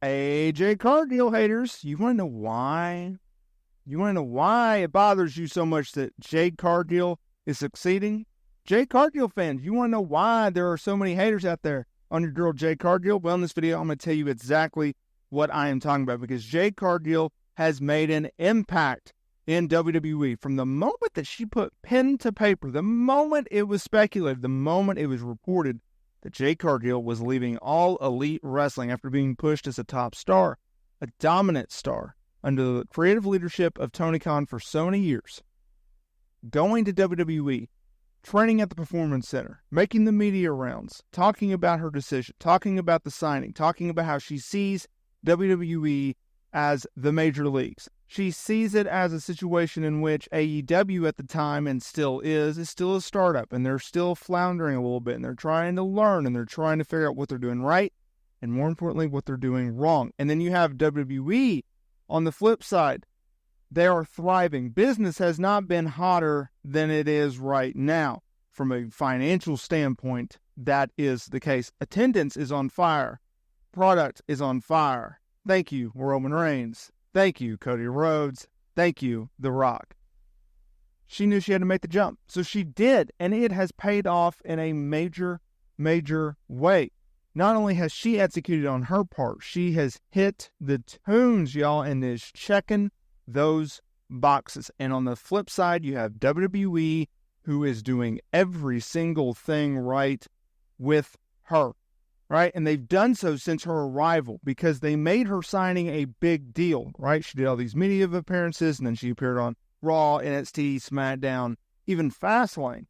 Hey, Jade Cargill haters, you want to know why? You want to know why it bothers you so much that Jade Cargill is succeeding? Jade Cargill fans, you want to know why there are so many haters out there on your girl Jade Cargill? Well, in this video, I'm going to tell you exactly what I am talking about, because Jade Cargill has made an impact in WWE from the moment that she put pen to paper, the moment it was speculated, the moment it was reported that Jade Cargill was leaving All Elite Wrestling after being pushed as a top star, a dominant star, under the creative leadership of Tony Khan for so many years, going to WWE, training at the Performance Center, making the media rounds, talking about her decision, talking about the signing, talking about how she sees WWE as the major leagues. She sees it as a situation in which AEW at the time, and still is still a startup, and they're still floundering a little bit, and they're trying to learn, and they're trying to figure out what they're doing right, and more importantly, what they're doing wrong. And then you have WWE on the flip side. They are thriving. Business has not been hotter than it is right now. From a financial standpoint, that is the case. Attendance is on fire. Product is on fire. Thank you, Roman Reigns. Thank you, Cody Rhodes. Thank you, The Rock. She knew she had to make the jump, so she did, and it has paid off in a major, major way. Not only has she executed on her part, she has hit the tunes, y'all, and is checking those boxes. And on the flip side, you have WWE, who is doing every single thing right with her. Right? And they've done so since her arrival, because they made her signing a big deal, right? She did all these media appearances, and then she appeared on Raw, NXT, SmackDown, even Fastlane.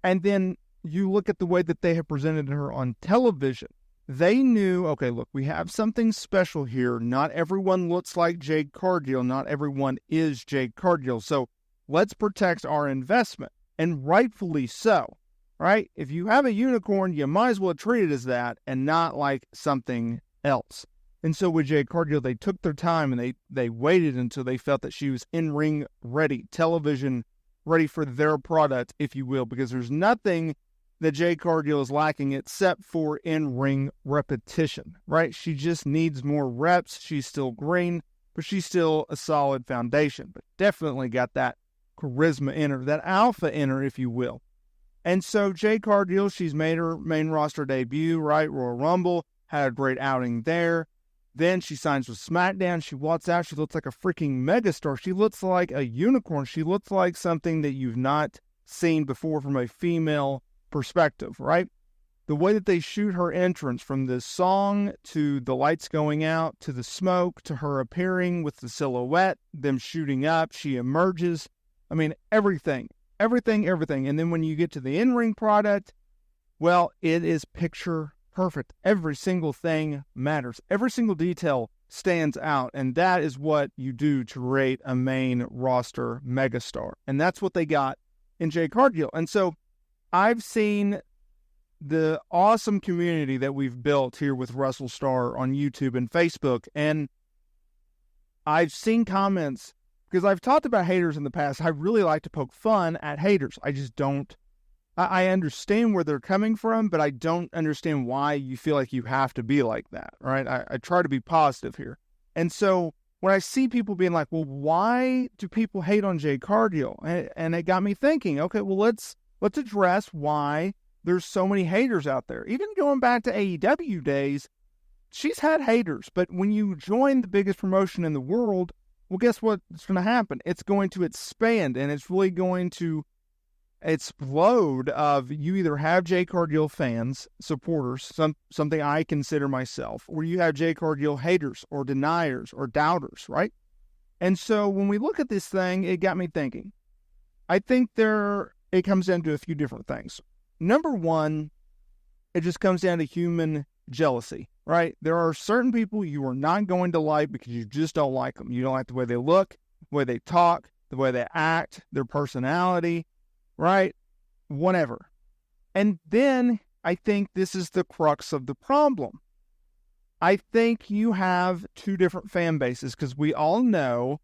And then you look at the way that they have presented her on television. They knew, okay, look, we have something special here. Not everyone looks like Jade Cargill. Not everyone is Jade Cargill. So let's protect our investment, and rightfully so. Right? If you have a unicorn, you might as well treat it as that and not like something else. And so with Jade Cargill, they took their time, and they waited until they felt that she was in-ring ready, television ready for their product, if you will, because there's nothing that Jade Cargill is lacking except for in-ring repetition, right? She just needs more reps. She's still green, but she's still a solid foundation, but definitely got that charisma in her, that alpha in her, if you will. And so Jade Cargill, she's made her main roster debut, right? Royal Rumble, had a great outing there. Then she signs with SmackDown. She walks out. She looks like a freaking megastar. She looks like a unicorn. She looks like something that you've not seen before from a female perspective, right? The way that they shoot her entrance, from the song to the lights going out to the smoke to her appearing with the silhouette, them shooting up, she emerges. I mean, everything. And then when you get to the in-ring product, well, it is picture perfect. Every single thing matters. Every single detail stands out. And that is what you do to rate a main roster megastar. And that's what they got in Jade Cargill. And so I've seen the awesome community that we've built here with WrestleSTAR on YouTube and Facebook. And I've seen comments, because I've talked about haters in the past. I really like to poke fun at haters. I just don't. I understand where they're coming from, but I don't understand why you feel like you have to be like that, right? I try to be positive here. And so when I see people being like, well, why do people hate on Jade Cargill? And it got me thinking, okay, well, let's address why there's so many haters out there. Even going back to AEW days, she's had haters. But when you join the biggest promotion in the world, well, guess what's going to happen? It's going to expand, and it's really going to explode. Of you either have Jade Cargill fans, supporters, something I consider myself, or you have Jade Cargill haters or deniers or doubters, right? And so when we look at this thing, it got me thinking. I think it comes down to a few different things. Number one, it just comes down to human jealousy. Right? There are certain people you are not going to like because you just don't like them. You don't like the way they look, the way they talk, the way they act, their personality, right? Whatever. And then I think this is the crux of the problem. I think you have two different fan bases, because we all know,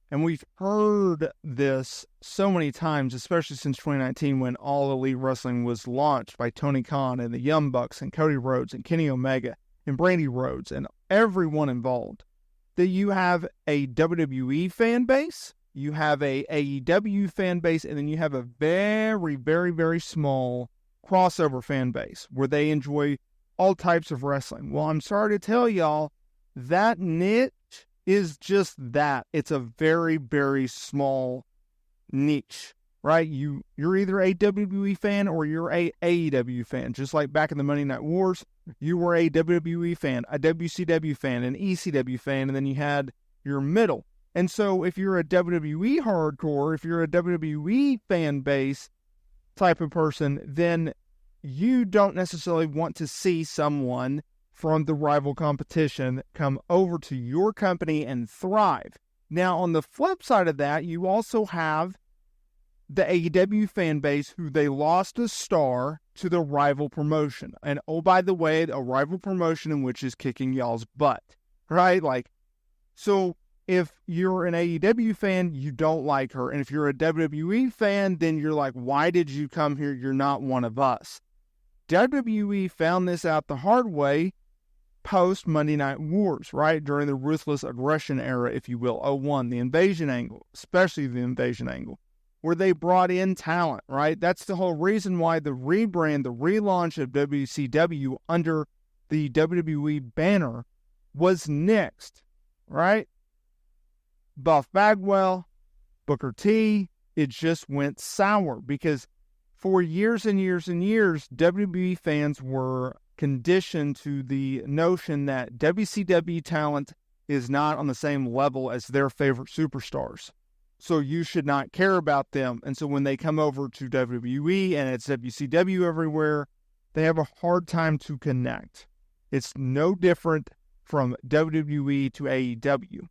and we've heard this so many times, especially since 2019 when All Elite Wrestling was launched by Tony Khan and the Young Bucks and Cody Rhodes and Kenny Omega. and Brandy Rhodes and everyone involved, that you have a WWE fan base, you have a AEW fan base, and then you have a very, very, very small crossover fan base where they enjoy all types of wrestling. Well, I'm sorry to tell y'all, that niche is just that. It's a very, very small niche, right? You're either a WWE fan or you're a AEW fan. Just like back in the Monday Night Wars, you were a WWE fan, a WCW fan, an ECW fan, and then you had your middle. And so if you're a WWE hardcore, if you're a WWE fan base type of person, then you don't necessarily want to see someone from the rival competition come over to your company and thrive. Now, on the flip side of that, you also have the AEW fan base who they lost a star to the rival promotion. And oh, by the way, a rival promotion in which is kicking y'all's butt, right? Like, so if you're an AEW fan, you don't like her. And if you're a WWE fan, then you're like, why did you come here? You're not one of us. WWE found this out the hard way post Monday Night Wars, right? During the Ruthless Aggression era, if you will, 01, the invasion angle, especially the invasion angle, where they brought in talent, right? That's the whole reason why the rebrand, the relaunch of WCW under the WWE banner was next, right? Buff Bagwell, Booker T, it just went sour because for years and years and years, WWE fans were conditioned to the notion that WCW talent is not on the same level as their favorite superstars. So you should not care about them. And so when they come over to WWE and it's WCW everywhere, they have a hard time to connect. It's no different from WWE to AEW.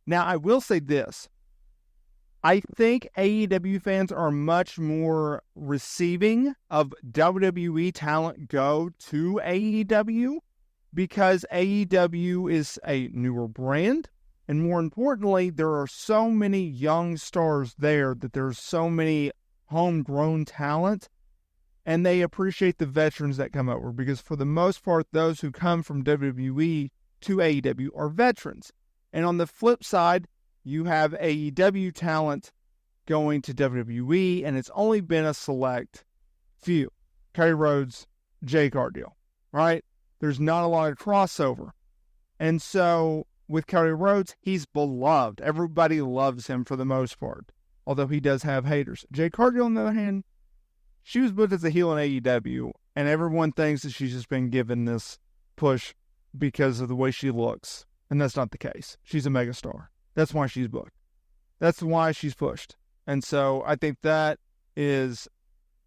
Now, I will say this. I think AEW fans are much more receiving of WWE talent go to AEW because AEW is a newer brand. And more importantly, there are so many young stars there that there's so many homegrown talent. And they appreciate the veterans that come over because for the most part, those who come from WWE to AEW are veterans. And on the flip side, you have AEW talent going to WWE, and it's only been a select few. Cody Rhodes, Jade Cargill, right? There's not a lot of crossover. And so with Cody Rhodes, he's beloved. Everybody loves him for the most part, although he does have haters. Jade Cargill, on the other hand, she was booked as a heel in AEW, and everyone thinks that she's just been given this push because of the way she looks. And that's not the case. She's a megastar. That's why she's booked. That's why she's pushed. And so I think that is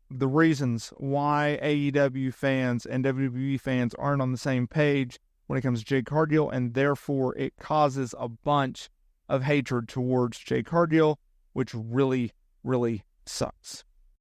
the reasons why AEW fans and WWE fans aren't on the same page when it comes to Jade Cargill, and therefore it causes a bunch of hatred towards Jade Cargill, which really, really sucks.